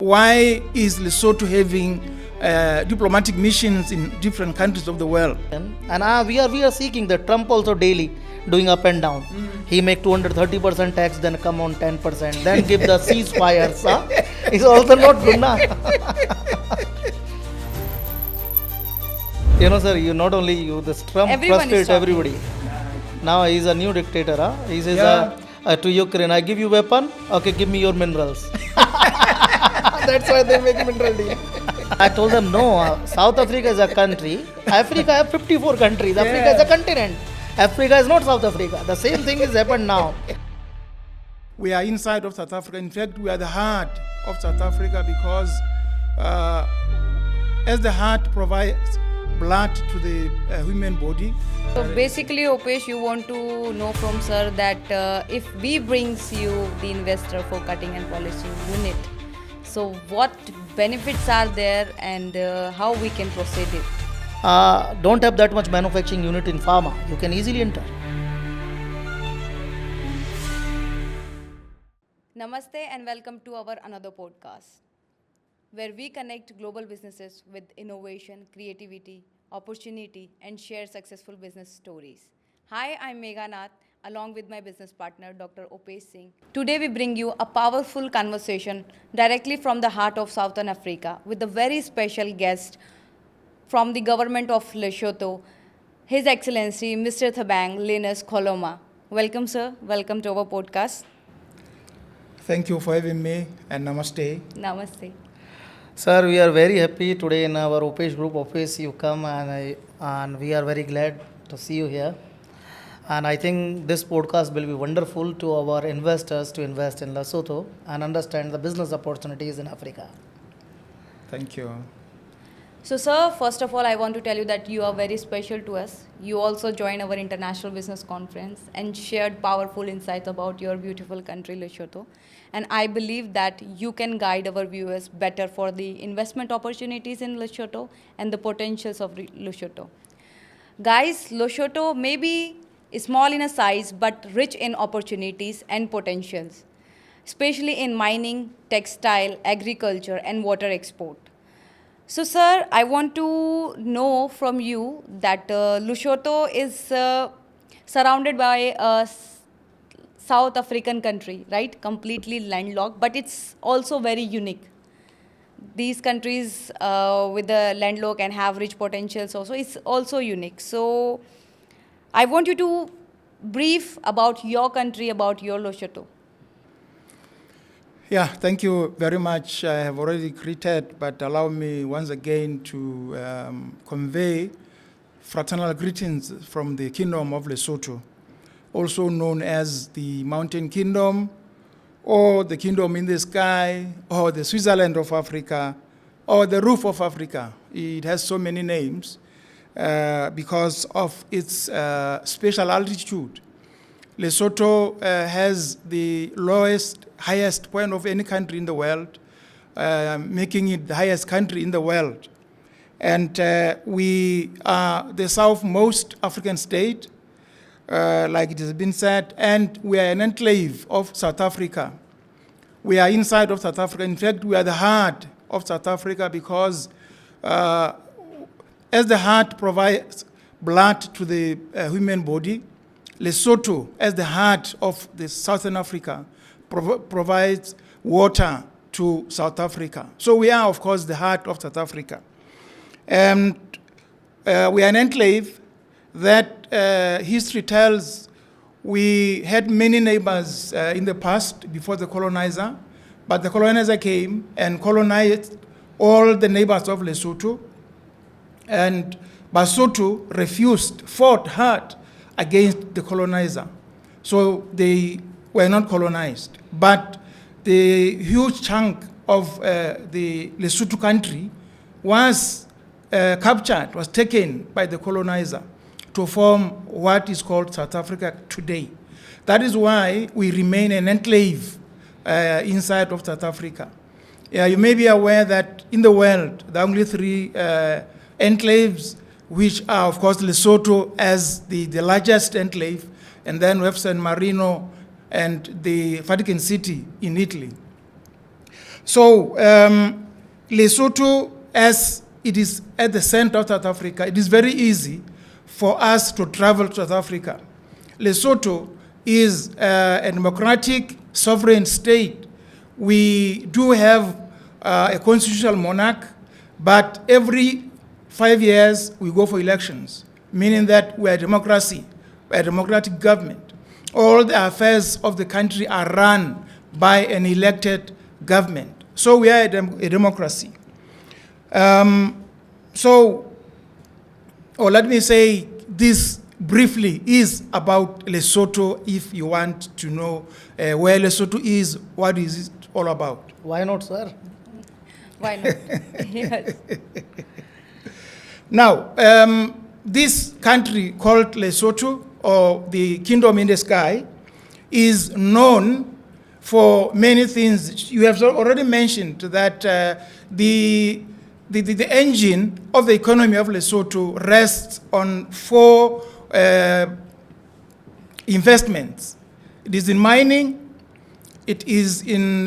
Why is Lesotho having diplomatic missions in different countries of the world? And we are seeking that Trump also daily doing up and down. He make 230% tax, then come on 10%, then give the ceasefires. It's also not good, na? Sir, you not only you, this Trump frustrates everybody. Now he's a new dictator. He says to Ukraine, I give you weapon, okay, give me your minerals. That's why they make mineral deal. I told them, no, South Africa is a country. Africa have 54 countries. Africa is a continent. Africa is not South Africa. The same thing has happened now. We are inside of South Africa. In fact, we are the heart of South Africa because as the heart provides blood to the human body. So basically, Opesh, you want to know from sir that if we brings you the investor for cutting and polishing unit, so what benefits are there and how we can proceed it? Don't have that much manufacturing unit in pharma. You can easily enter. Namaste and welcome to our another podcast, where we connect global businesses with innovation, creativity, opportunity, and share successful business stories. Hi, I'm Megha Nath, along with my business partner, Dr. Opesh Singh. Today, we bring you a powerful conversation directly from the heart of Southern Africa with a very special guest from the government of Lesotho, His Excellency, Mr. Thabang, Linus, Kholumo. Welcome, sir. Welcome to our podcast. Thank you for having me and namaste. Namaste. Sir, we are very happy today in our Opesh Group office you come and we are very glad to see you here. And I think this podcast will be wonderful to our investors to invest in Lesotho and understand the business opportunities in Africa. Thank you. So, sir, first of all, I want to tell you that you are very special to us. You also joined our international business conference and shared powerful insights about your beautiful country, Lesotho. And I believe that you can guide our viewers better for the investment opportunities in Lesotho and the potentials of Lesotho. Guys, Lesotho may be small in a size but rich in opportunities and potentials, especially in mining, textile, agriculture, and water export. So, sir, I want to know from you that Lesotho is surrounded by a South African country, right? Completely landlocked, but it's also very unique. These countries with the landlocked and have rich potentials also, it's also unique. So, I want you to brief about your country, about your Lesotho. Yeah, thank you very much. I have already greeted, but allow me once again to convey fraternal greetings from the Kingdom of Lesotho, also known as the Mountain Kingdom, or the Kingdom in the Sky, or the Switzerland of Africa, or the Roof of Africa. It has so many names because of its special altitude. Lesotho has the highest point of any country in the world, making it the highest country in the world. And we are the southmost African state, like it has been said, and we are an enclave of South Africa. We are inside of South Africa. In fact, we are the heart of South Africa because as the heart provides blood to the human body, Lesotho, as the heart of the Southern Africa, provides water to South Africa. So we are, of course, the heart of South Africa. And we are an enclave that history tells we had many neighbors in the past before the colonizer, but the colonizer came and colonized all the neighbors of Lesotho. And Basotho fought hard against the colonizer. So they were not colonized. But the huge chunk of the Lesotho country was captured, was taken by the colonizer to form what is called South Africa today. That is why we remain an enclave inside of South Africa. You may be aware that in the world, there are only three enclaves, which are, of course, Lesotho as the largest enclave, and then we have San Marino and the Vatican City in Italy. So Lesotho, as it is at the center of South Africa, it is very easy for us to travel to South Africa. Lesotho is a democratic sovereign state. We do have a constitutional monarch, but every 5 years we go for elections, meaning that we are a democracy, we are a democratic government. All the affairs of the country are run by an elected government. So we are a democracy. Or let me say this briefly is about Lesotho, if you want to know where Lesotho is, what is it all about. Why not, sir? Why not? Yes. Now, this country called Lesotho, or the Kingdom in the Sky, is known for many things. You have already mentioned that the engine of the economy of Lesotho rests on 4 investments. It is in mining, it is in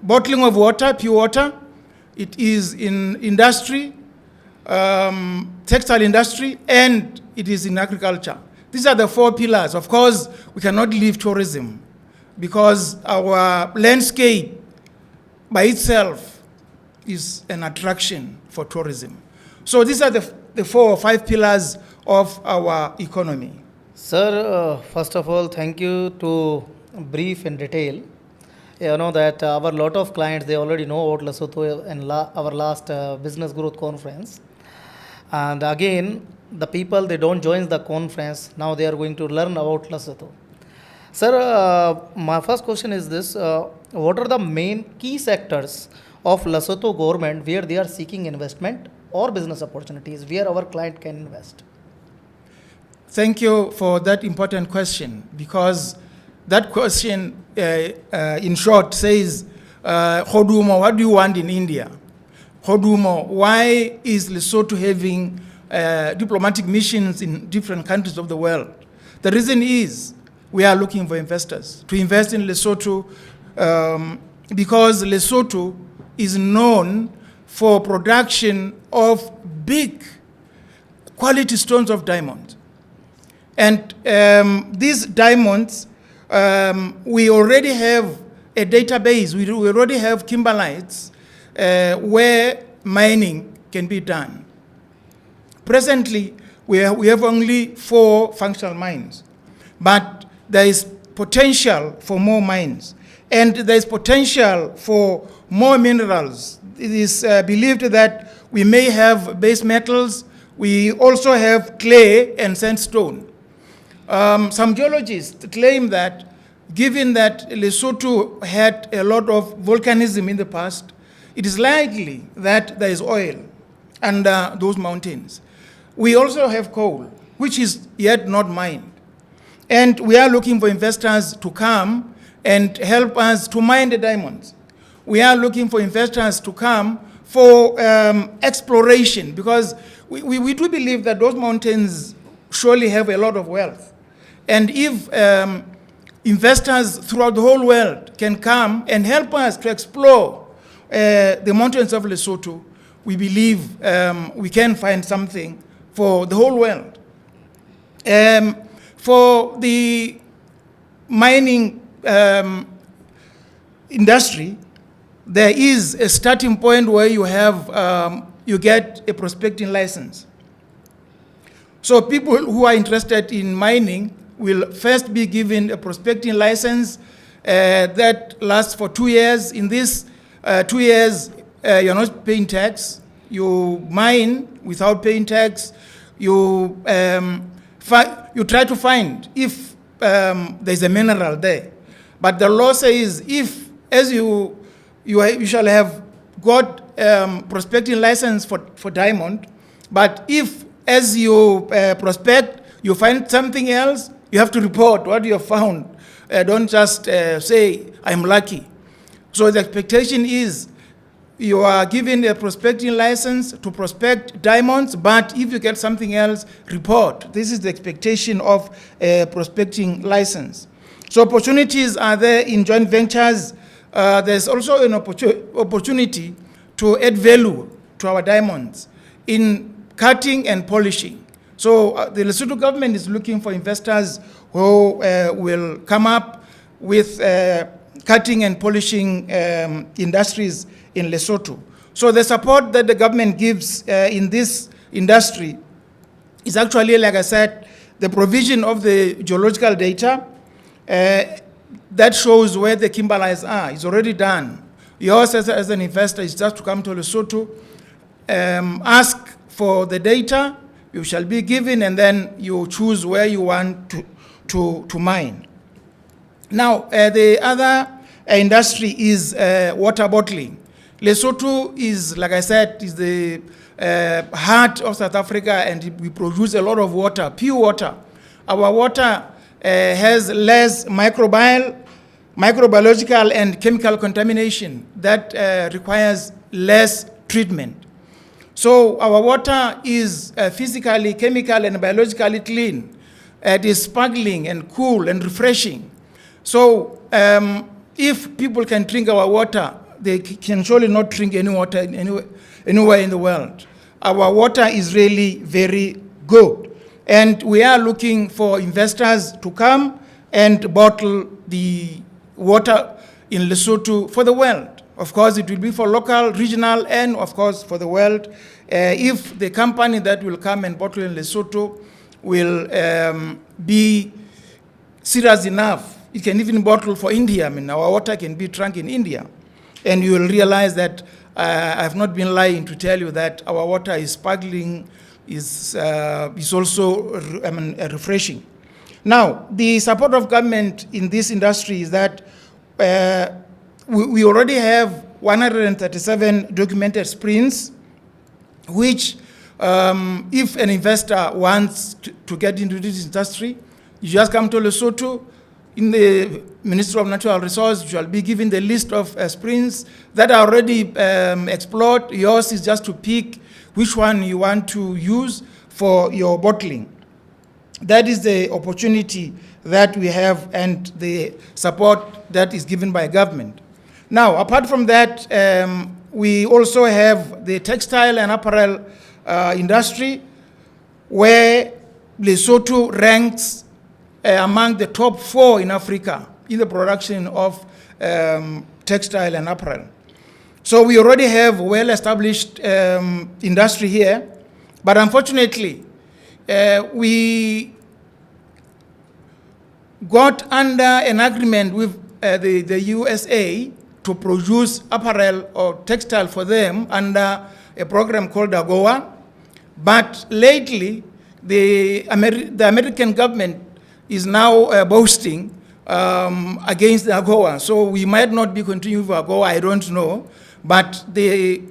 bottling of water, pure water, it is in industry, textile industry, and it is in agriculture. These are the 4 pillars. Of course, we cannot leave tourism because our landscape by itself is an attraction for tourism. So these are the 4 or 5 pillars of our economy. Sir, first of all, thank you to brief in detail. You know that our lot of clients, they already know about Lesotho in our last business growth conference. And again, the people, they don't join the conference. Now they are going to learn about Lesotho. Sir, my first question is this. What are the main key sectors of Lesotho government where they are seeking investment or business opportunities, where our client can invest? Thank you for that important question, because that question, in short, says, Kholumo, what do you want in India? Kholumo, why is Lesotho having diplomatic missions in different countries of the world? The reason is we are looking for investors to invest in Lesotho because Lesotho is known for production of big quality stones of diamond. And these diamonds, we already have a database, we already have kimberlites where mining can be done. Presently, we have only 4 functional mines, but there is potential for more mines, and there is potential for more minerals. It is believed that we may have base metals. We also have clay and sandstone. Some geologists claim that given that Lesotho had a lot of volcanism in the past, it is likely that there is oil under those mountains. We also have coal, which is yet not mined. And we are looking for investors to come and help us to mine the diamonds. We are looking for investors to come for exploration, because we do believe that those mountains surely have a lot of wealth. And if investors throughout the whole world can come and help us to explore the mountains of Lesotho, we believe we can find something for the whole world. For the mining industry, there is a starting point where you have you get a prospecting license. So people who are interested in mining will first be given a prospecting license that lasts for 2 years. In this 2 years, you're not paying tax. You mine without paying tax. You try to find if there's a mineral there. But the law says if, as you shall have got prospecting license for diamond, but if as you prospect, you find something else, you have to report what you have found. Don't just say, I'm lucky. So the expectation is you are given a prospecting license to prospect diamonds, but if you get something else, report. This is the expectation of a prospecting license. So opportunities are there in joint ventures. there's also an opportunity to add value to our diamonds in cutting and polishing. So the Lesotho government is looking for investors who will come up with cutting and polishing industries in Lesotho. So the support that the government gives in this industry is actually, like I said, the provision of the geological data that shows where the kimberlites are. It's already done. Yours as an investor is just to come to Lesotho, ask for the data, you shall be given, and then you choose where you want to mine. Now, the other industry is water bottling. Lesotho is, like I said, is the heart of South Africa, and we produce a lot of water, pure water. Our water has less microbiological and chemical contamination that requires less treatment. So our water is physically, chemically, and biologically clean. It is sparkling and cool and refreshing. So if people can drink our water, they can surely not drink any water anywhere in the world. Our water is really very good. And we are looking for investors to come and bottle the water in Lesotho for the world. Of course, it will be for local, regional, and of course for the world. If the company that will come and bottle in Lesotho will be serious enough, it can even bottle for India. I mean, our water can be drunk in India. And you will realize that I have not been lying to tell you that our water is sparkling, is also refreshing. Now, the support of government in this industry is that we already have 137 documented sprints, which if an investor wants to get into this industry, you just come to Lesotho. In the Ministry of Natural Resources, you shall be given the list of sprints that are already explored. Yours is just to pick which one you want to use for your bottling. That is the opportunity that we have and the support that is given by government. Now, apart from that, we also have the textile and apparel industry, where Lesotho ranks among the top 4 in Africa in the production of textile and apparel. So we already have well-established industry here, but unfortunately, we got under an agreement with the USA to produce apparel or textile for them under a program called AGOA. But lately, the American government is now boasting against the AGOA. So we might not be continuing with AGOA, I don't know. But the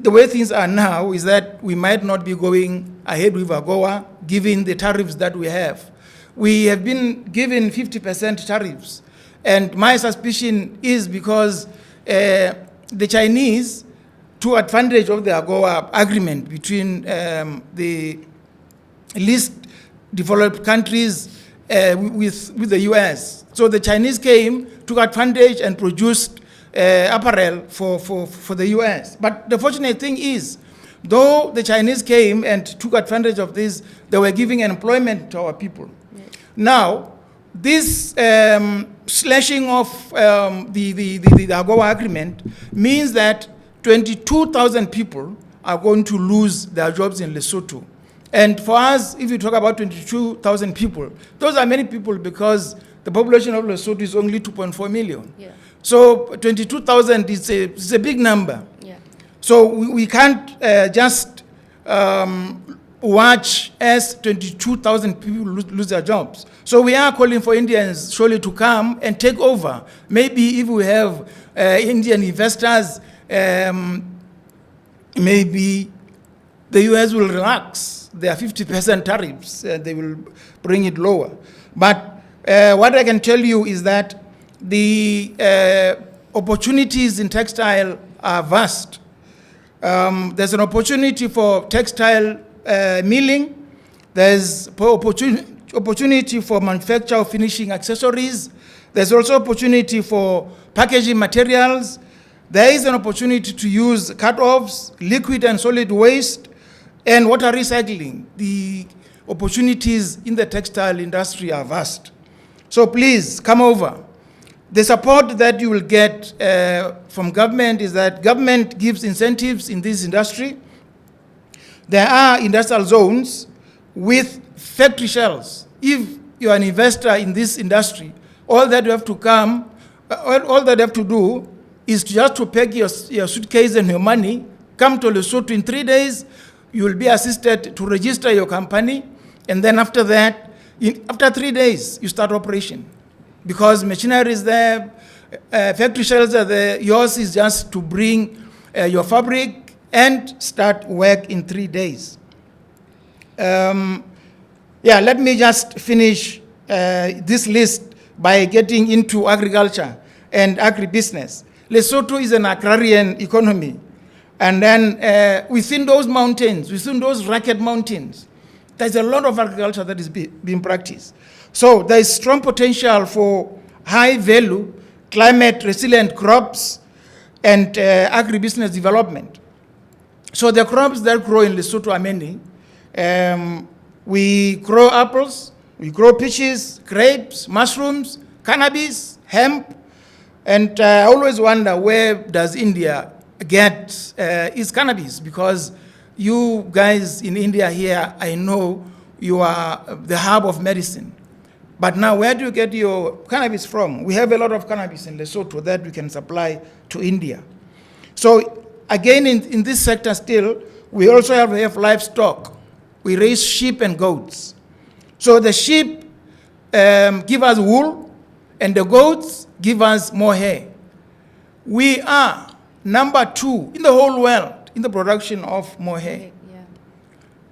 way things are now is that we might not be going ahead with AGOA, given the tariffs that we have. We have been given 50% tariffs. And my suspicion is because the Chinese took advantage of the AGOA agreement between the least developed countries with the US. So the Chinese came, took advantage, and produced apparel for the US. But the fortunate thing is, though the Chinese came and took advantage of this, they were giving employment to our people. Yes. Now, this slashing of the AGOA agreement means that 22,000 people are going to lose their jobs in Lesotho. And for us, if you talk about 22,000 people, those are many people because the population of Lesotho is only 2.4 million. Yeah. So 22,000 is a big number. Yeah. So we can't just watch as 22,000 people lose their jobs. So we are calling for Indians surely to come and take over. Maybe if we have Indian investors, maybe the US will relax their 50% tariffs. They will bring it lower. But what I can tell you is that the opportunities in textile are vast. There's an opportunity for textile milling. There's opportunity for manufacture of finishing accessories. There's also opportunity for packaging materials. There is an opportunity to use cut-offs, liquid and solid waste, and water recycling. The opportunities in the textile industry are vast. So please come over. The support that you will get from government is that government gives incentives in this industry. There are industrial zones with factory shells. If you are an investor in this industry, all that you have to do is just to pack your suitcase and your money, come to Lesotho in 3 days. You will be assisted to register your company, and then after that, after 3 days, you start operation. Because machinery is there, factory shells are there, yours is just to bring your fabric and start work in 3 days. Let me just finish this list by getting into agriculture and agribusiness. Lesotho is an agrarian economy. And then within those mountains, within those rugged mountains, there's a lot of agriculture that is being practiced. So there is strong potential for high value, climate resilient crops and agribusiness development. So the crops that grow in Lesotho are many. We grow apples, we grow peaches, grapes, mushrooms, cannabis, hemp, and I always wonder, where does India get its cannabis? Because you guys in India here, I know you are the hub of medicine. But now, where do you get your cannabis from? We have a lot of cannabis in Lesotho that we can supply to India. So again, in this sector still, we also have livestock. We raise sheep and goats. So the sheep give us wool, and the goats give us mohair. We are number 2 in the whole world in the production of mohair. Yeah.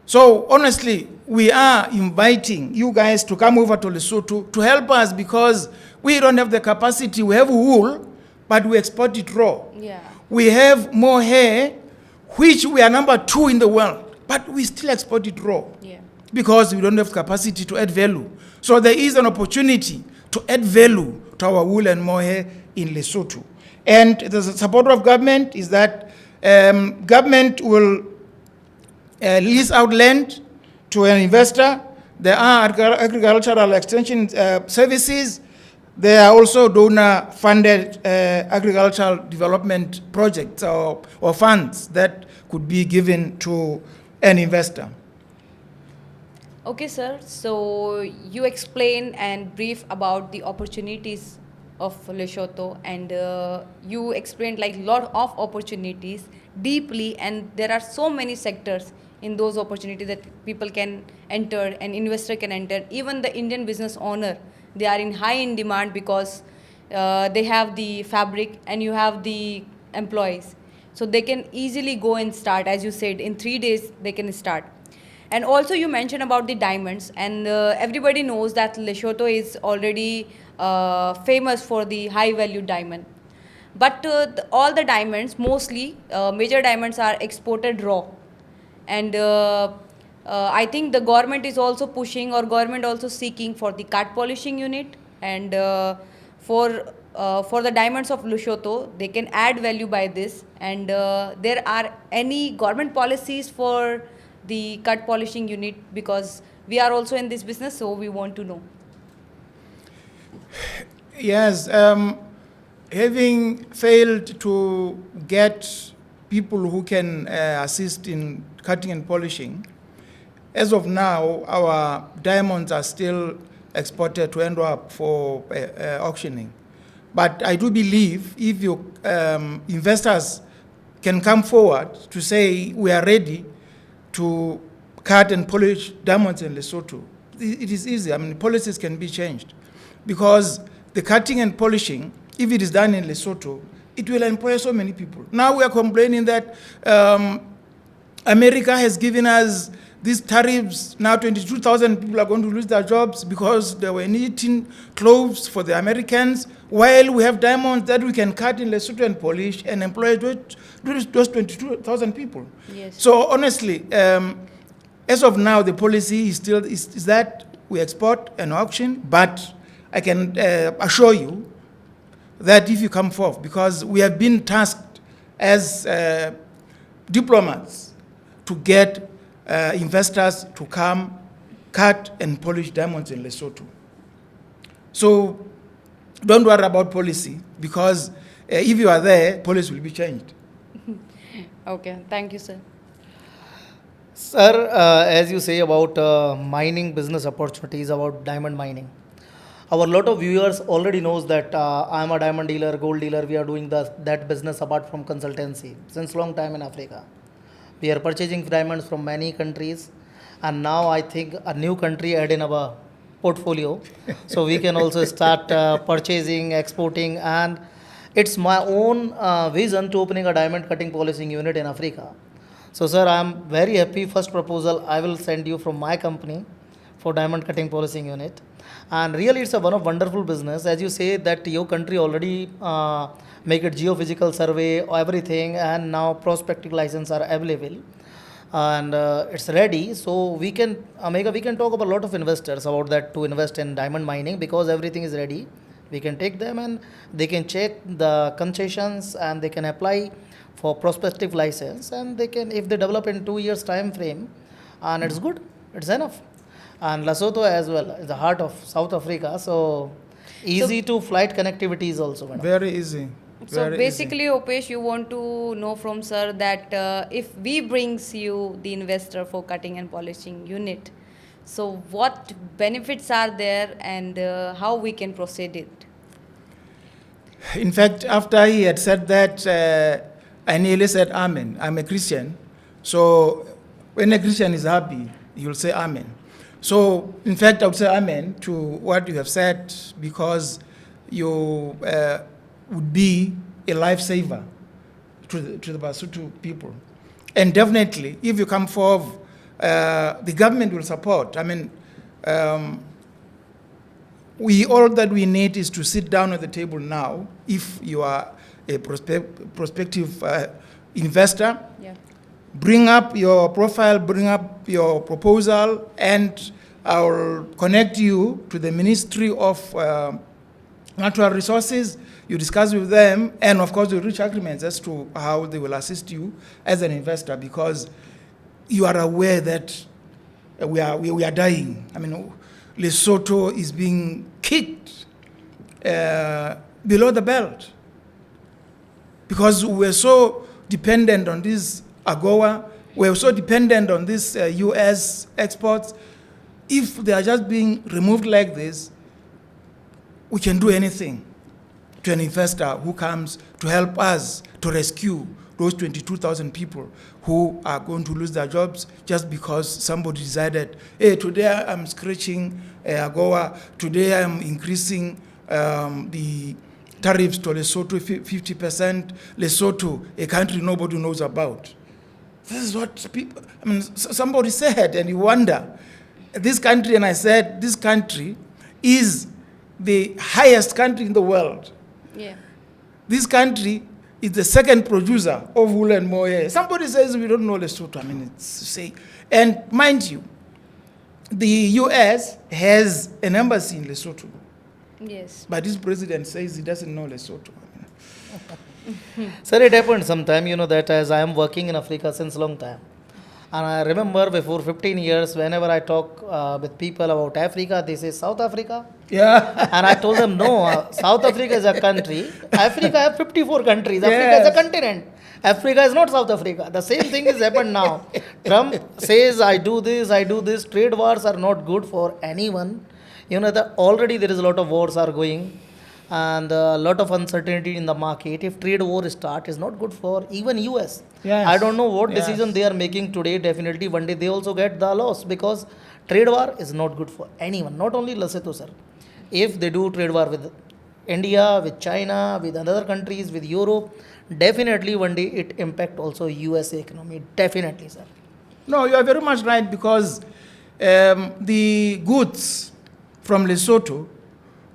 So honestly, we are inviting you guys to come over to Lesotho to help us, because we don't have the capacity. We have wool, but we export it raw. Yeah. We have mohair, which we are number 2 in the world, but we still export it raw. Yeah. Because we don't have capacity to add value. So there is an opportunity to add value to our wool and mohair in Lesotho. And the support of government is that government will lease out land to an investor. There are agricultural extension services. There are also donor-funded agricultural development projects or funds that could be given to an investor. Okay, sir. So you explain and brief about the opportunities of Lesotho, and you explained like lot of opportunities deeply, and there are so many sectors in those opportunities that people can enter, an investor can enter. Even the Indian business owner, they are in high in demand because they have the fabric and you have the employees. So they can easily go and start, as you said, in 3 days they can start. And also you mentioned about the diamonds, and everybody knows that Lesotho is already famous for the high value diamond. But all the diamonds, mostly major diamonds, are exported raw. And I think the government is also pushing, or government also seeking for the cut polishing unit. And for the diamonds of Lesotho, they can add value by this. And there are any government policies for the cut polishing unit, because we are also in this business, so we want to know. Yes, having failed to get people who can assist in cutting and polishing, as of now, our diamonds are still exported to end up for auctioning. But I do believe if your investors can come forward to say we are ready to cut and polish diamonds in Lesotho, it is easy. I mean, policies can be changed, because the cutting and polishing, if it is done in Lesotho, it will employ so many people. Now we are complaining that America has given us these tariffs. Now 22,000 people are going to lose their jobs because they were knitting clothes for the Americans, while we have diamonds that we can cut in Lesotho and polish and employ those 22,000 people. Yes. So honestly, as of now, the policy is still is that we export and auction, but I can assure you, that if you come forth, because we have been tasked as diplomats to get investors to come cut and polish diamonds in Lesotho. So don't worry about policy, because if you are there, policy will be changed. Okay, thank you, sir. Sir, as you say about mining business opportunities, about diamond mining, our lot of viewers already knows that I am a diamond dealer, gold dealer. We are doing that business apart from consultancy since long time in Africa. We are purchasing diamonds from many countries, and now I think a new country add in our portfolio, so we can also start purchasing, exporting, and it's my own vision to opening a diamond cutting polishing unit in Africa. So, sir, I am very happy. First proposal I will send you from my company for diamond cutting polishing unit. And really, it's a one of wonderful business. As you say that your country already make it geophysical survey, everything, and now prospective license are available, and it's ready. So we can we can talk about a lot of investors about that to invest in diamond mining, because everything is ready. We can take them and they can check the concessions and they can apply for prospective license, and they can, if they develop in 2 years time frame, and it's good, it's enough. And Lesotho as well is the heart of South Africa, so easy to flight connectivity is also, madam. Very easy. So Very basically, Opesh, you want to know from sir that if we brings you the investor for cutting and polishing unit, so what benefits are there and how we can proceed it? In fact, after he had said that, I nearly said Amen. I'm a Christian. So when a Christian is happy, you'll say Amen. So in fact, I would say Amen to what you have said, because you would be a lifesaver to the Basotho people. And definitely, if you come forward, the government will support. I mean, all that we need is to sit down at the table now. If you are a prospective investor, Yeah. bring up your profile, bring up your proposal, and I'll connect you to the Ministry of Natural Resources. You discuss with them, and of course, you reach agreements as to how they will assist you as an investor, because you are aware that we are dying. I mean, Lesotho is being kicked below the belt, because we're so dependent on this AGOA, we're so dependent on this US exports. If they are just being removed like this, we can do anything to an investor who comes to help us to rescue those 22,000 people who are going to lose their jobs just because somebody decided, hey, today I'm scratching AGOA, today I'm increasing the tariffs to Lesotho 50%. Lesotho, a country nobody knows about. This is what people, I mean, somebody said, and you wonder, this country, and I said, this country is the highest country in the world. Yeah. This country is the second producer of wool and mohair. Somebody says we don't know Lesotho. I mean, it's say, and mind you, the US has an embassy in Lesotho. Yes. But this president says he doesn't know Lesotho. Sir, it happened sometime, you know, that as I am working in Africa since long time. And I remember before 15 years, whenever I talk with people about Africa, they say South Africa. Yeah. And I told them, no, South Africa is a country. Africa has 54 countries. Africa is a continent. Africa is not South Africa. The same thing has happened now. Trump says, I do this. Trade wars are not good for anyone. You know, already there is a lot of wars are going, and a lot of uncertainty in the market. If trade war start, is not good for even US. Yes. I don't know what decision they are making today. Definitely one day they also get the loss, because trade war is not good for anyone, not only Lesotho, sir. If they do trade war with India, with China, with other countries, with Europe, definitely one day it impact also USA economy. Definitely, sir. No, you are very much right, because the goods from Lesotho,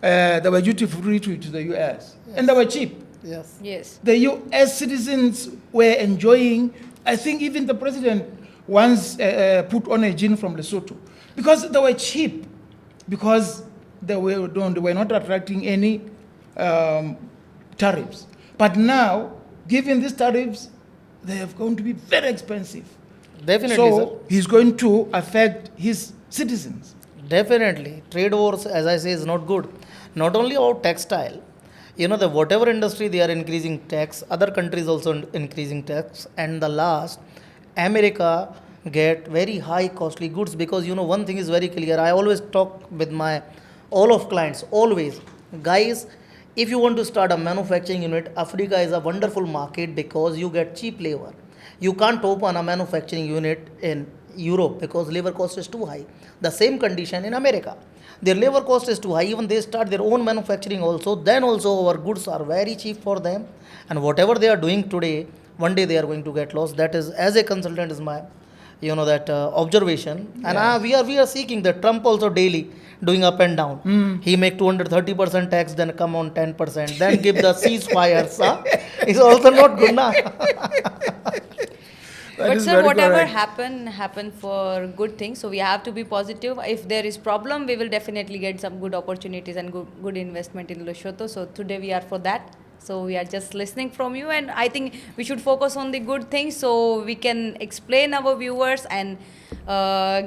they were duty free to the US, and they were cheap. Yes. Yes. The US citizens were enjoying, I think even the president once put on a gin from Lesotho, because they were cheap, because they were not attracting any tariffs. But now, given these tariffs, they are going to be very expensive. Definitely, So sir. he's going to affect his citizens. Definitely. Trade wars, as I say, is not good. Not only about textile, the whatever industry they are increasing tax, other countries also increasing tax, and the last, America get very high costly goods because one thing is very clear. I always talk with my all of clients, always, guys, if you want to start a manufacturing unit, Africa is a wonderful market because you get cheap labor. You can't open a manufacturing unit in Europe because labor cost is too high. The same condition in America. Their labor cost is too high. Even they start their own manufacturing also. Then also our goods are very cheap for them. And whatever they are doing today, one day they are going to get lost. That is, as a consultant, is my, observation. And we are seeking that Trump also daily doing up and down. He make 230% tax, then come on 10%, then give the ceasefires. It's also not good, na? But sir, whatever happen for good things. So we have to be positive. If there is problem, we will definitely get some good opportunities and good investment in Lesotho. So today we are for that. So we are just listening from you, and I think we should focus on the good things so we can explain our viewers and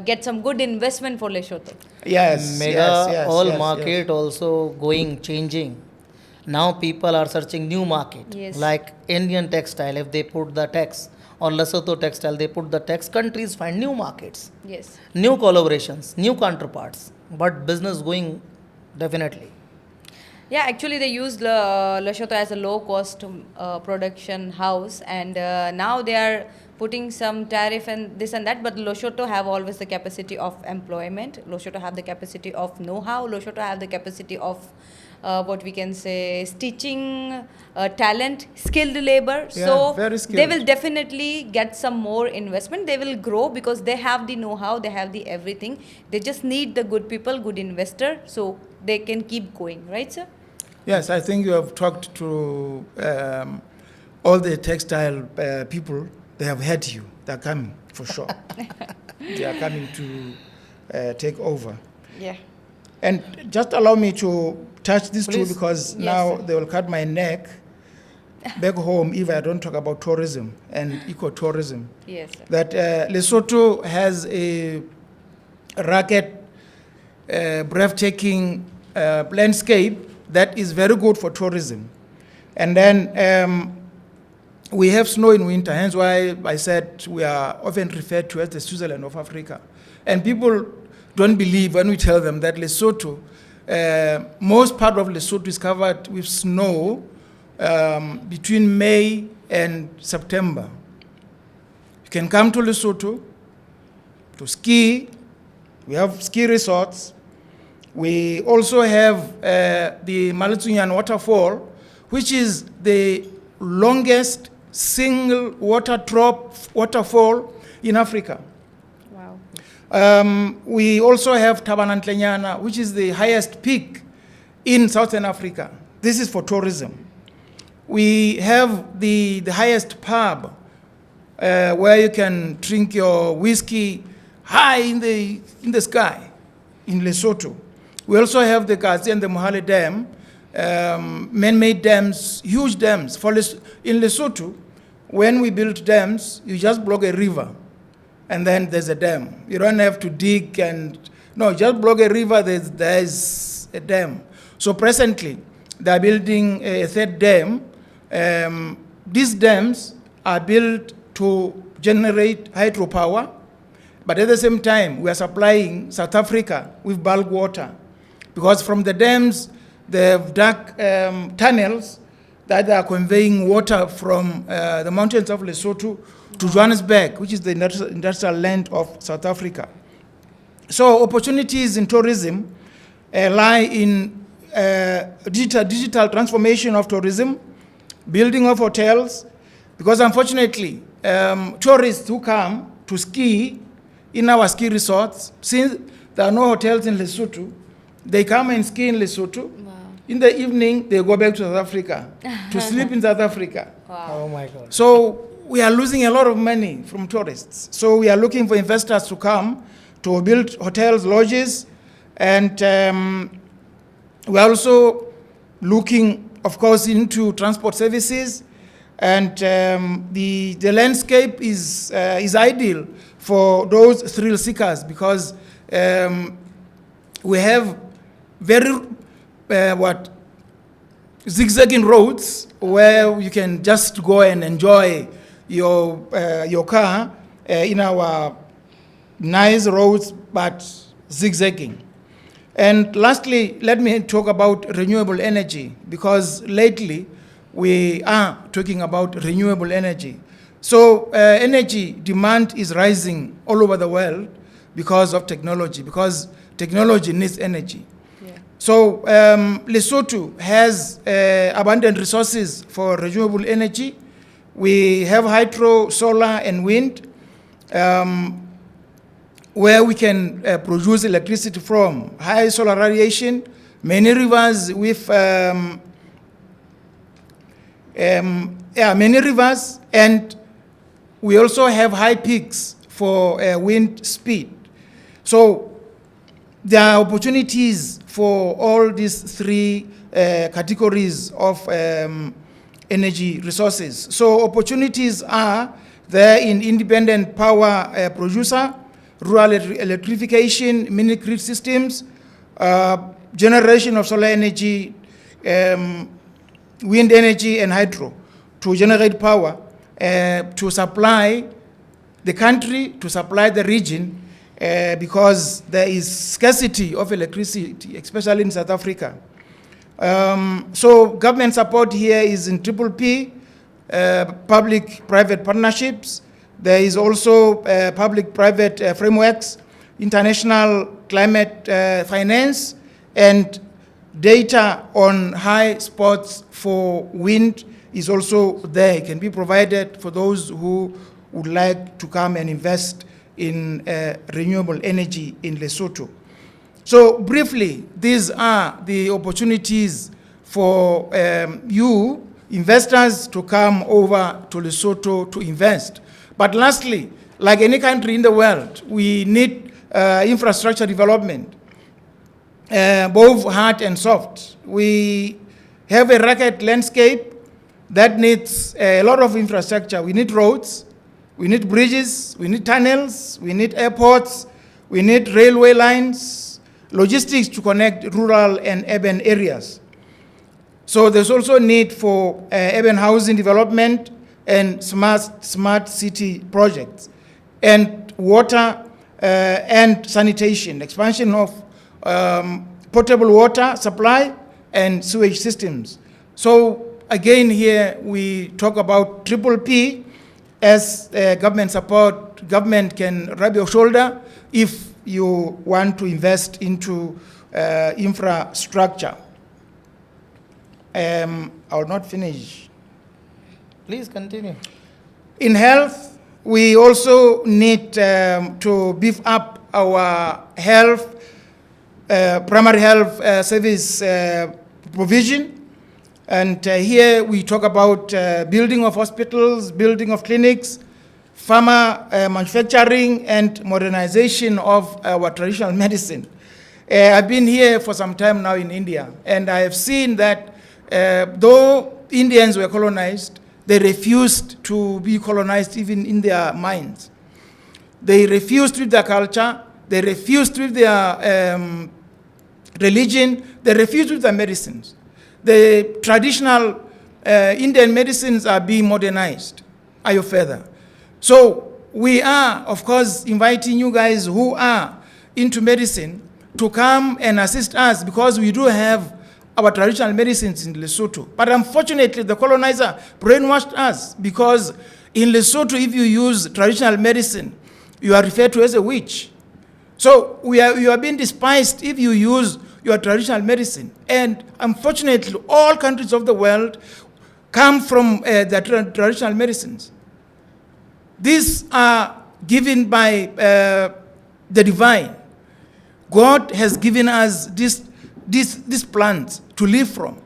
get some good investment for Lesotho. Yes, market also changing. Now people are searching new market. Yes. Like Indian textile, if they put the tax, or Lesotho textile, they put the tax, countries find new markets. Yes. New collaborations, new counterparts. But business going definitely. Yeah, actually they used Lesotho as a low-cost production house, and now they are putting some tariff and this and that, but Lesotho have always the capacity of employment. Lesotho have the capacity of know-how. Lesotho have the capacity of what we can say, stitching, talent, skilled labor. Yeah, so very skilled. They will definitely get some more investment. They will grow because they have the know-how, they have the everything. They just need the good people, good investor, so they can keep going, right, sir? Yes, I think you have talked to all the textile people. They have heard you. They're coming, for sure. They are coming to take over. Yeah. And just allow me to touch this too, Please. because Yes, now sir. they will cut my neck back home if I don't talk about tourism and ecotourism. Yes, sir. That Lesotho has a rugged, breathtaking landscape that is very good for tourism. And then we have snow in winter, hence why I said we are often referred to as the Switzerland of Africa. And people don't believe when we tell them that Lesotho, most part of Lesotho is covered with snow between May and September. You can come to Lesotho to ski. We have ski resorts. We also have the Malitsunyan waterfall, which is the longest single waterfall in Africa. Wow. We also have Thabang, which is the highest peak in Southern Africa. This is for tourism. We have the highest pub where you can drink your whiskey high in the sky in Lesotho. We also have the Kasi and the Mohair Dam, man-made dams, huge dams. In Lesotho, when we build dams, you just block a river, and then there's a dam. You don't have to dig just block a river, there's a dam. So presently, they're building a third dam. These dams are built to generate hydropower, but at the same time, we are supplying South Africa with bulk water. Because from the dams, they have dug tunnels that are conveying water from the mountains of Lesotho to Johannesburg, which is the industrial land of South Africa. So opportunities in tourism lie in digital transformation of tourism, building of hotels, because unfortunately, tourists who come to ski in our ski resorts, since there are no hotels in Lesotho, they come and ski in Lesotho. Wow. In the evening, they go back to South Africa to sleep in South Africa. Wow. Oh my God. So we are losing a lot of money from tourists. So we are looking for investors to come to build hotels, lodges, and we are also looking of course, into transport services. And the landscape is ideal for those thrill seekers because we have very zigzagging roads where you can just go and enjoy your car in our nice roads, but zigzagging. And lastly, let me talk about renewable energy, because lately we are talking about renewable energy. So energy demand is rising all over the world because of technology, because technology needs energy. Yeah. So Lesotho has abundant resources for renewable energy. We have hydro, solar, and wind, where we can produce electricity from high solar radiation, many rivers with many rivers, and we also have high peaks for wind speed. So there are opportunities for all these three categories of energy resources. So opportunities are there in independent power producer, rural electrification, mini grid systems, generation of solar energy, wind energy, and hydro to generate power to supply the country, to supply the region, because there is scarcity of electricity, especially in South Africa. So government support here is in PPP, public-private partnerships. There is also public-private frameworks, international climate finance, and data on high spots for wind is also there. It can be provided for those who would like to come and invest in renewable energy in Lesotho. So briefly, these are the opportunities for you investors to come over to Lesotho to invest. But lastly, like any country in the world, we need infrastructure development, both hard and soft. We have a rugged landscape that needs a lot of infrastructure. We need roads, we need bridges, we need tunnels, we need airports, we need railway lines, logistics to connect rural and urban areas. So there's also need for urban housing development and smart city projects, and water and sanitation, expansion of potable water supply and sewage systems. So again, here we talk about PPP as government support. Government can rub your shoulder if you want to invest into infrastructure. I will not finish. Please continue. In health, we also need to beef up our health, primary health service provision. And here we talk about building of hospitals, building of clinics, pharma manufacturing, and modernization of our traditional medicine. I've been here for some time now in India, and I have seen that though Indians were colonized, they refused to be colonized even in their minds. They refused with their culture, they refused with their religion, they refused with their medicines. The traditional Indian medicines are being modernized, Ayurveda. So we are, of course, inviting you guys who are into medicine to come and assist us, because we do have our traditional medicines in Lesotho. But unfortunately, the colonizer brainwashed us, because in Lesotho, if you use traditional medicine, you are referred to as a witch. So you are being despised if you use your traditional medicine. And unfortunately, all countries of the world come from the traditional medicines. These are given by the divine. God has given us these plants to live from.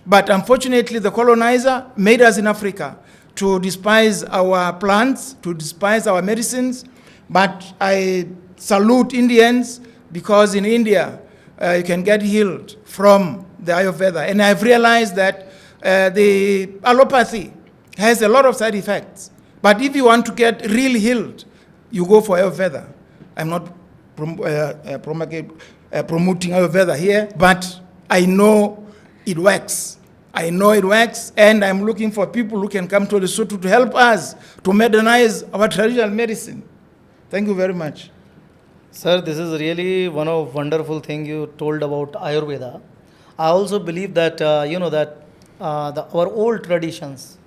But unfortunately, the colonizer made us in Africa to despise our plants, to despise our medicines. But I salute Indians, because in India, you can get healed from the Ayurveda. And I've realized that The allopathy has a lot of side effects. But if you want to get really healed, you go for Ayurveda. I'm not promoting Ayurveda here, but I know it works. I know it works, and I'm looking for people who can come to Lesotho to help us to modernize our traditional medicine. Thank you very much. Sir, this is really one of wonderful thing you told about Ayurveda. I also believe that our old traditions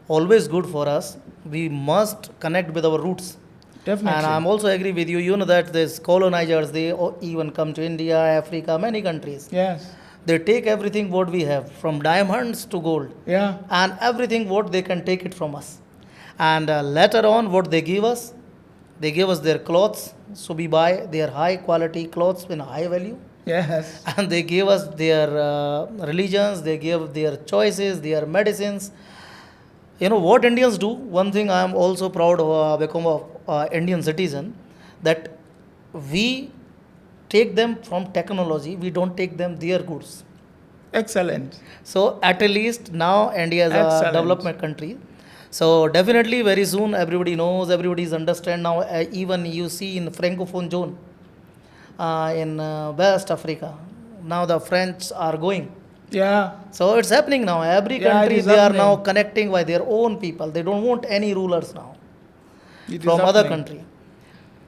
always good for us. We must connect with our roots. Definitely. And I'm also agree with you. You know that these colonizers, they even come to India, Africa, many countries. Yes. They take everything what we have, from diamonds to gold. Yeah. And everything what they can take it from us. And later on, what they give us their clothes. So we buy their high quality clothes in high value. Yes. And they give us their religions, they give their choices, their medicines. You know what Indians do? One thing I am also proud of, become a Indian citizen, that we take them from technology, we don't take them their goods. Excellent. So at least now India is a development country. So definitely very soon everybody knows, everybody is understand now. Even you see in Francophone zone, in West Africa, now the French are going. Yeah. So it's happening now. Every country they are now connecting by their own people. They don't want any rulers now from other country.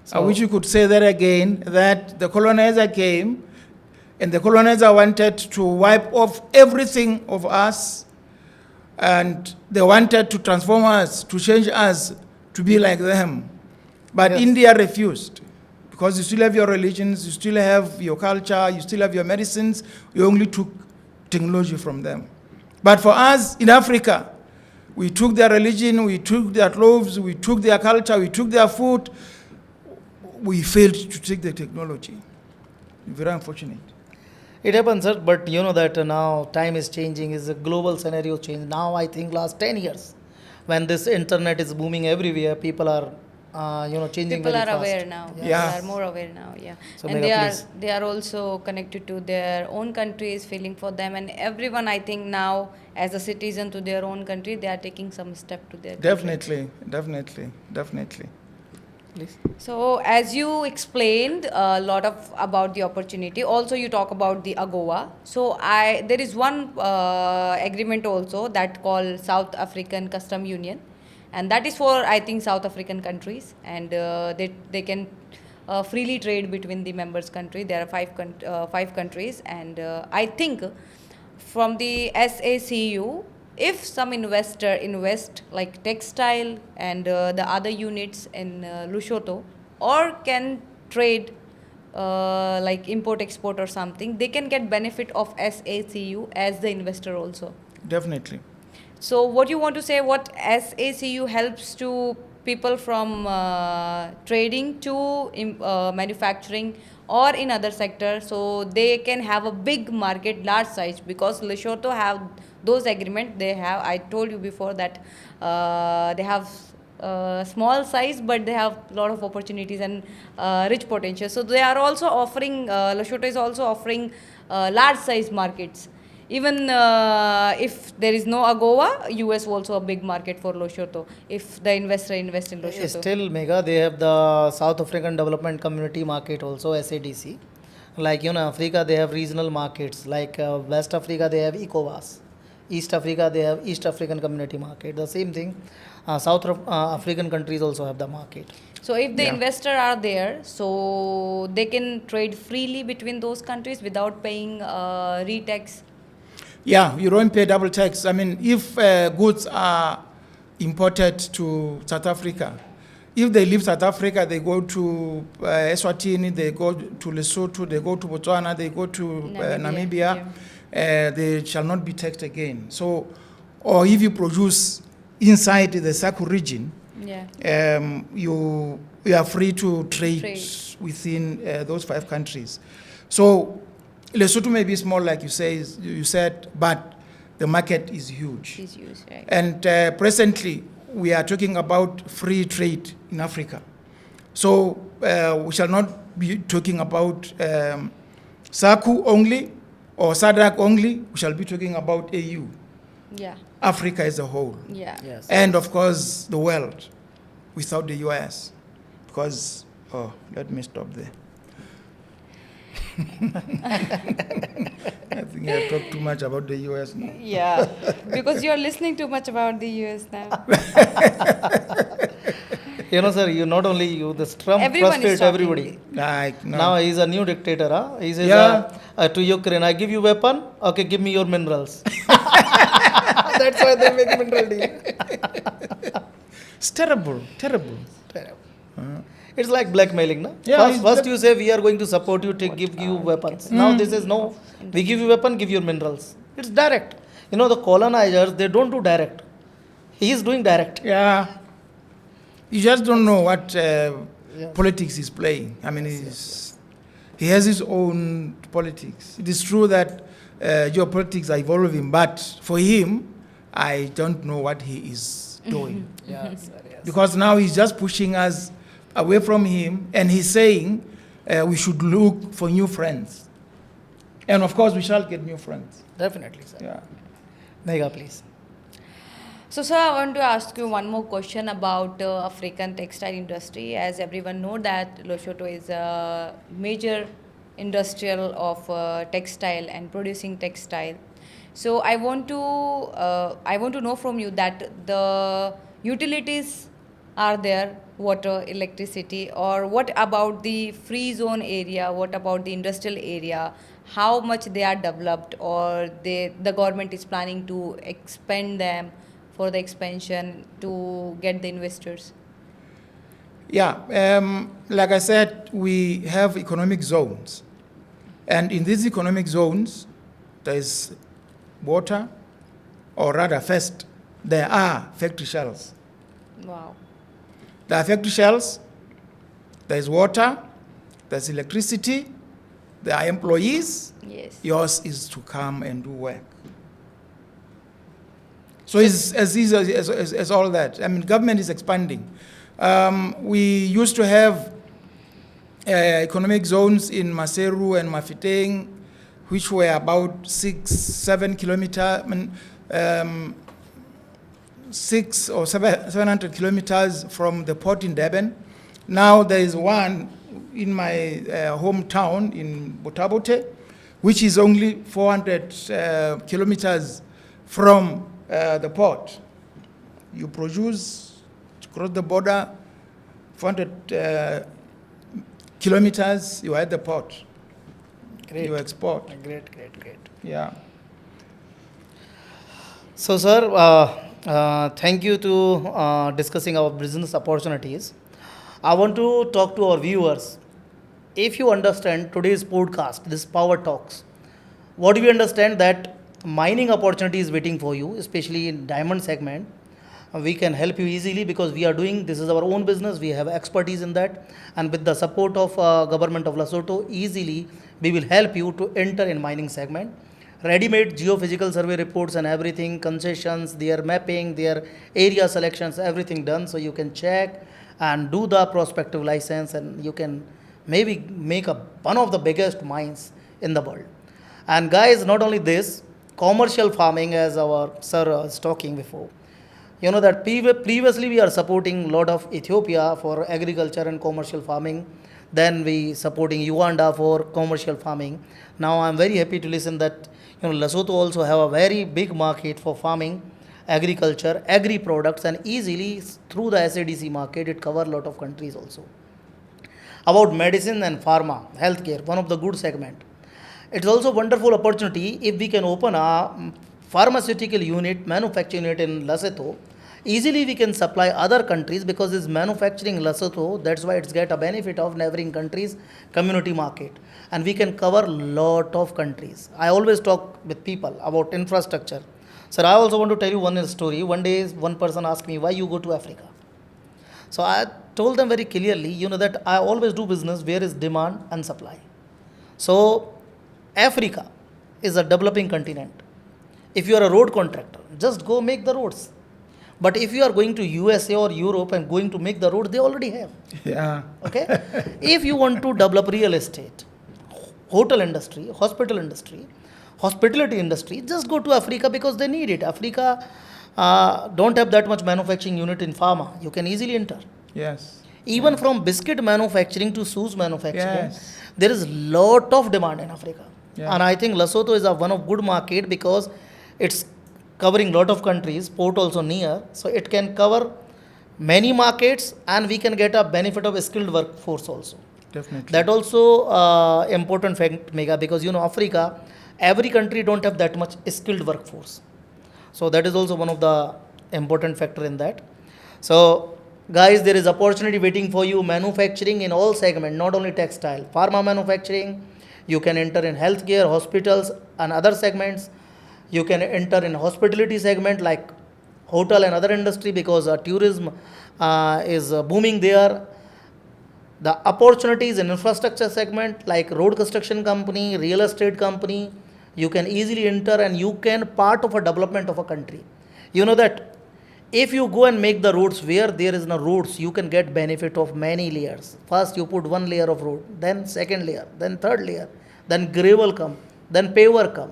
So, I wish you could say that again, that the colonizer came and the colonizer wanted to wipe off everything of us, and they wanted to transform us, to change us, to be like them. But Yes. India refused, because you still have your religions, you still have your culture, you still have your medicines. You only took technology from them. But for us in Africa, we took their religion, we took their clothes, we took their culture, we took their food. We failed to take the technology. Very unfortunate. It happens, sir, but you know that now time is changing, is a global scenario change. Now I think last 10 years, when this internet is booming everywhere, people are, changing People very are fast. aware now. Yeah. People are more aware now. Yeah. So and Megha, please. they are also connected to their own countries, feeling for them, and everyone, I think now, as a citizen to their own country, they are taking some step to their country. Definitely. Please. So as you explained a lot of about the opportunity, also you talk about the AGOA. So there is one agreement also that called South African Custom Union, and that is for, I think, South African countries, and they can freely trade between the members country. There are five countries, and I think from the SACU, if some investor invest like textile and the other units in Lesotho, or can trade like import export or something, they can get benefit of SACU as the investor also. Definitely. So what you want to say, what SACU helps to people from trading to manufacturing or in other sectors, so they can have a big market, large size, because Lesotho have those agreement. They have, I told you before that they have small size, but they have a lot of opportunities and rich potential. So they are also offering, Lesotho is also offering large size markets. Even if there is no AGOA, US also a big market for Lesotho if the investor invests in Lesotho. Still, Megha, they have the South African Development Community Market also, SADC. Like, Africa, they have regional markets. Like West Africa, they have ECOWAS. East Africa, they have East African Community Market. The same thing, South African countries also have the market. So if the investor are there, so they can trade freely between those countries without paying re-tax. Yeah, you don't pay double tax. I mean, if goods are imported to South Africa, if they leave South Africa, they go to Eswatini, they go to Lesotho, they go to Botswana, they go to Namibia, they shall not be taxed again. So, or if you produce inside the SACU region, you are free to trade. Within those 5 countries. So, Lesotho may be small, like you said, but the market is huge. It's huge, right. And presently, we are talking about free trade in Africa. So we shall not be talking about SACU only or SADC only. We shall be talking about AU. Yeah. Africa as a whole. Yeah. Yes. And of course, the world without the US. Because, let me stop there. I think I talked too much about the US now. Yeah. Because you're listening too much about the US now. Sir, you not only you, the Trump Everyone is frustrate talking. everybody. Like, no. Now he's a new dictator. He says Yeah. to Ukraine, I give you weapon, okay, give me your minerals. That's why they make mineral deal. It's terrible, terrible. It's like blackmailing, no? Yeah, First you say we are going to support you to give you weapons. Now this is no, we give you weapon, give your minerals. It's direct. The colonizers, they don't do direct. He is doing direct. Yeah. You just don't know what politics he's playing. I mean, he has his own politics. It is true that geopolitics are evolving, but for him, I don't know what he is doing. Yes, yes. Because now he's just pushing us away from him, and he's saying we should look for new friends. And of course, we shall get new friends. Definitely, sir. Yeah. Nega, please. So, sir, I want to ask you one more question about African textile industry. As everyone know that Lesotho is a major industrial of textile and producing textile. So, I want to know from you that the utilities are there, water, electricity, or what about the free zone area? What about the industrial area? How much they are developed, or the government is planning to expand them for the expansion to get the investors? Yeah, like I said, we have economic zones. And in these economic zones, there is water, or rather first, there are factory shells. Wow. There are factory shells, there is water, there's electricity, there are employees. Yes. Yours is to come and do work. So it's as easy as all that. I mean, government is expanding. We used to have economic zones in Maseru and Mafeteng, which were about 600 kilometers, 700 kilometers from the port in Durban. Now there is one in my hometown in Botabote, which is only 400 kilometers from the port. You produce, cross the border, 400 kilometers, you are at the port. Great. You export. Great. Yeah. So, sir, thank you to discussing our business opportunities. I want to talk to our viewers. If you understand today's podcast, this Power Talks, what do you understand that mining opportunity is waiting for you, especially in diamond segment? We can help you easily because we are doing, this is our own business, we have expertise in that, and with the support of government of Lesotho, easily we will help you to enter in mining segment. Ready-made geophysical survey reports and everything, concessions, their mapping, their area selections, everything done, so you can check and do the prospective license, and you can maybe make one of the biggest mines in the world. And guys, not only this, commercial farming, as our sir was talking before. You know that previously we are supporting a lot of Ethiopia for agriculture and commercial farming. Then we supporting Uganda for commercial farming. Now I am very happy to listen that Lesotho also have a very big market for farming, agriculture, agri products, and easily through the SADC market it cover a lot of countries also. About medicine and pharma, healthcare, one of the good segment. It's also a wonderful opportunity if we can open a pharmaceutical unit, manufacturing unit in Lesotho. Easily we can supply other countries because it's manufacturing Lesotho. That's why it's get a benefit of neighboring countries community market, and we can cover lot of countries. I always talk with people about infrastructure. Sir, I also want to tell you one story. One day one person asked me, why you go to Africa? So I told them very clearly, that I always do business where is demand and supply. So Africa is a developing continent. If you are a road contractor, just go make the roads. But if you are going to USA or Europe and going to make the road, they already have. Yeah. Okay? If you want to develop real estate, hotel industry, hospital industry, hospitality industry, just go to Africa because they need it. Africa don't have that much manufacturing unit in pharma. You can easily enter. Yes. Even from biscuit manufacturing to shoes manufacturing, Yes. there is lot of demand in Africa. Yeah. And I think Lesotho is one of good market because it's covering lot of countries, port also near, so it can cover many markets and we can get a benefit of a skilled workforce also. Definitely. That also important fact, Mega, because Africa, every country don't have that much skilled workforce. So that is also one of the important factor in that. So guys, there is opportunity waiting for you, manufacturing in all segments, not only textile, pharma manufacturing. You can enter in healthcare, hospitals and other segments. You can enter in hospitality segment like hotel and other industry because tourism is booming there. The opportunities in infrastructure segment like road construction company, real estate company, you can easily enter and you can part of a development of a country. You know that if you go and make the roads where there is no roads, you can get benefit of many layers. First you put one layer of road, then second layer, then third layer, then gravel come, then paver come.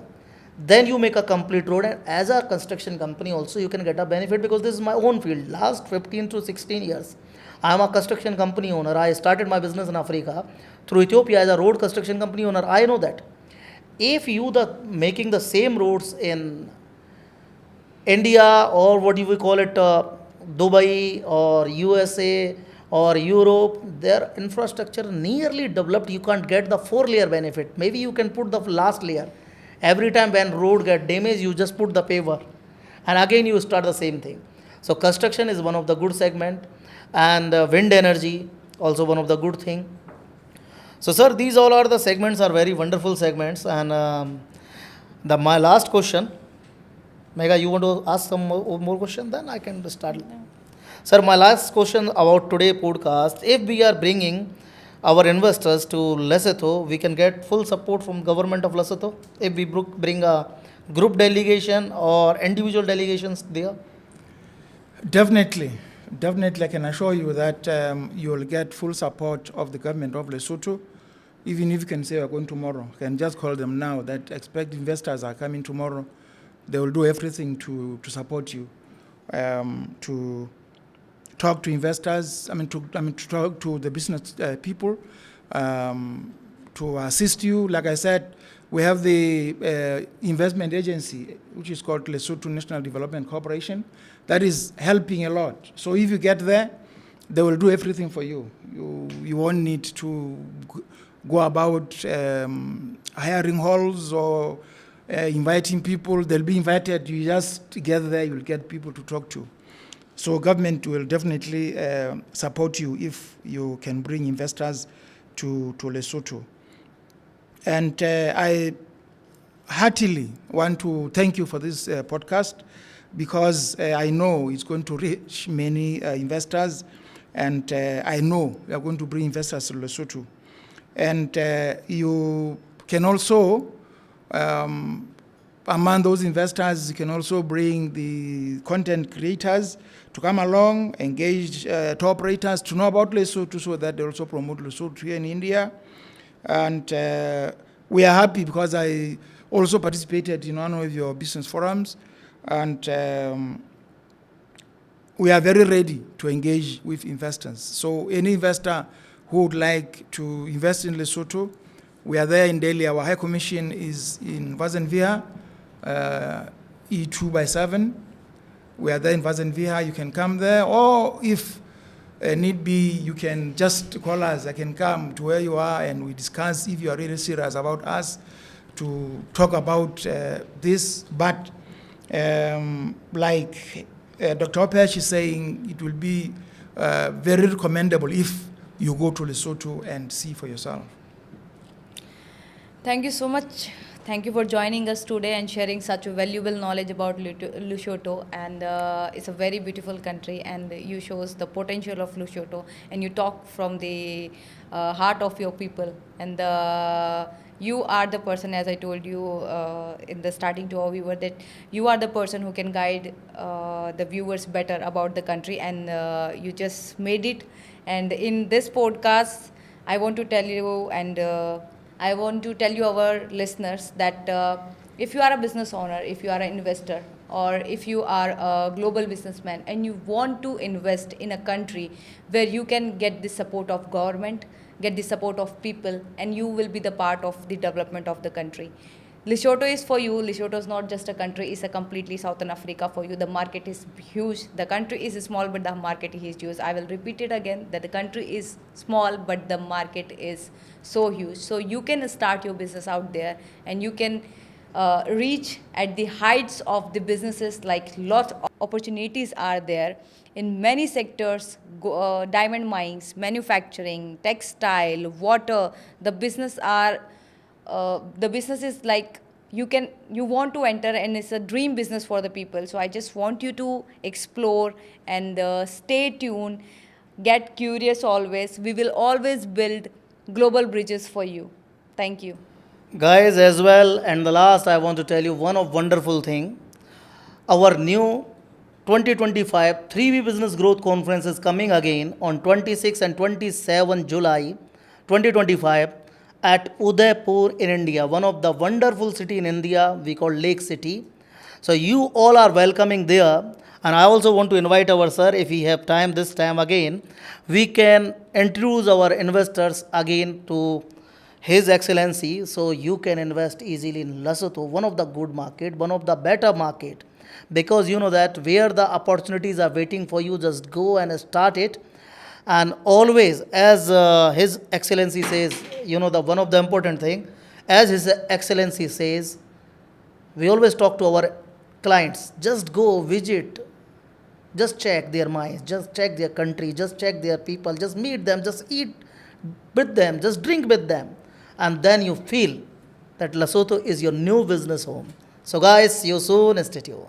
Then you make a complete road, and as a construction company also you can get a benefit because this is my own field. Last 15 to 16 years, I am a construction company owner. I started my business in Africa through Ethiopia as a road construction company owner. I know that if you making the same roads in India or what you will call it Dubai or USA or Europe, their infrastructure nearly developed, you can't get the 4-layer benefit. Maybe you can put the last layer. Every time when road get damaged, you just put the paver and again you start the same thing. So construction is one of the good segment, and wind energy also one of the good thing. So sir, these all are the segments, are very wonderful segments. And my last question, Mega, you want to ask some more question? Then I can start. Sir, my last question about today podcast, if we are bringing our investors to Lesotho, we can get full support from government of Lesotho if we bring a group delegation or individual delegations there? Definitely. Definitely, I can assure you that you will get full support of the government of Lesotho. Even if you can say we're going tomorrow, you can just call them now that expect investors are coming tomorrow. They will do everything to support you, to talk to investors, to talk to the business people, to assist you. Like I said, we have the investment agency, which is called Lesotho National Development Corporation, that is helping a lot. So if you get there, they will do everything for you. You won't need to go about hiring halls or inviting people. They'll be invited. You just get there, you'll get people to talk to. So government will definitely support you if you can bring investors to Lesotho. And I heartily want to thank you for this podcast because I know it's going to reach many investors, and I know we are going to bring investors to Lesotho. And you can also, among those investors, you can also bring the content creators to come along, engage tour operators to know about Lesotho so that they also promote Lesotho here in India. And we are happy because I also participated in one of your business forums, and we are very ready to engage with investors. So any investor who would like to invest in Lesotho, we are there in Delhi. Our High Commission is in Vazenvia, E2/7. We are there in Vazenvia. You can come there, or if need be, you can just call us. I can come to where you are and we discuss if you are really serious about us to talk about this. But like Dr. Opesh is saying, it will be very recommendable if you go to Lesotho and see for yourself. Thank you so much. Thank you for joining us today and sharing such a valuable knowledge about Lesotho. And it's a very beautiful country, and you shows the potential of Lesotho, and you talk from the heart of your people. And you are the person, as I told you in the starting to our viewer, that you are the person who can guide the viewers better about the country, and you just made it. And in this podcast, I want to tell you, and I want to tell you, our listeners, that if you are a business owner, if you are an investor, or if you are a global businessman and you want to invest in a country where you can get the support of government, get the support of people, and you will be the part of the development of the country. Lesotho is for you. Lesotho is not just a country, it's a completely Southern Africa for you. The market is huge. The country is small, but the market is huge. I will repeat it again, that the country is small, but the market is so huge. So you can start your business out there, and you can reach at the heights of the businesses. Like lot of opportunities are there in many sectors, diamond mines, manufacturing, textile, water. The business is like you want to enter, and it's a dream business for the people. So I just want you to explore and stay tuned, get curious always. We will always build global bridges for you. Thank you. Guys, as well, and the last, I want to tell you one of wonderful thing. Our new 2025 3V Business Growth Conference is coming again on 26 and 27 July 2025 at Udaipur in India, one of the wonderful city in India we call Lake City. So you all are welcoming there. And I also want to invite our sir, if we have time this time again, we can introduce our investors again to His Excellency, so you can invest easily in Lesotho, one of the good market, one of the better market, because you know that where the opportunities are waiting for you, just go and start it. And always, as His Excellency says, you know, the one of the important thing, as His Excellency says, we always talk to our clients, just go visit, just check their minds, just check their country, just check their people, just meet them, just eat with them, just drink with them. And then you feel that Lesotho is your new business home. So guys, see you soon. Stay tuned.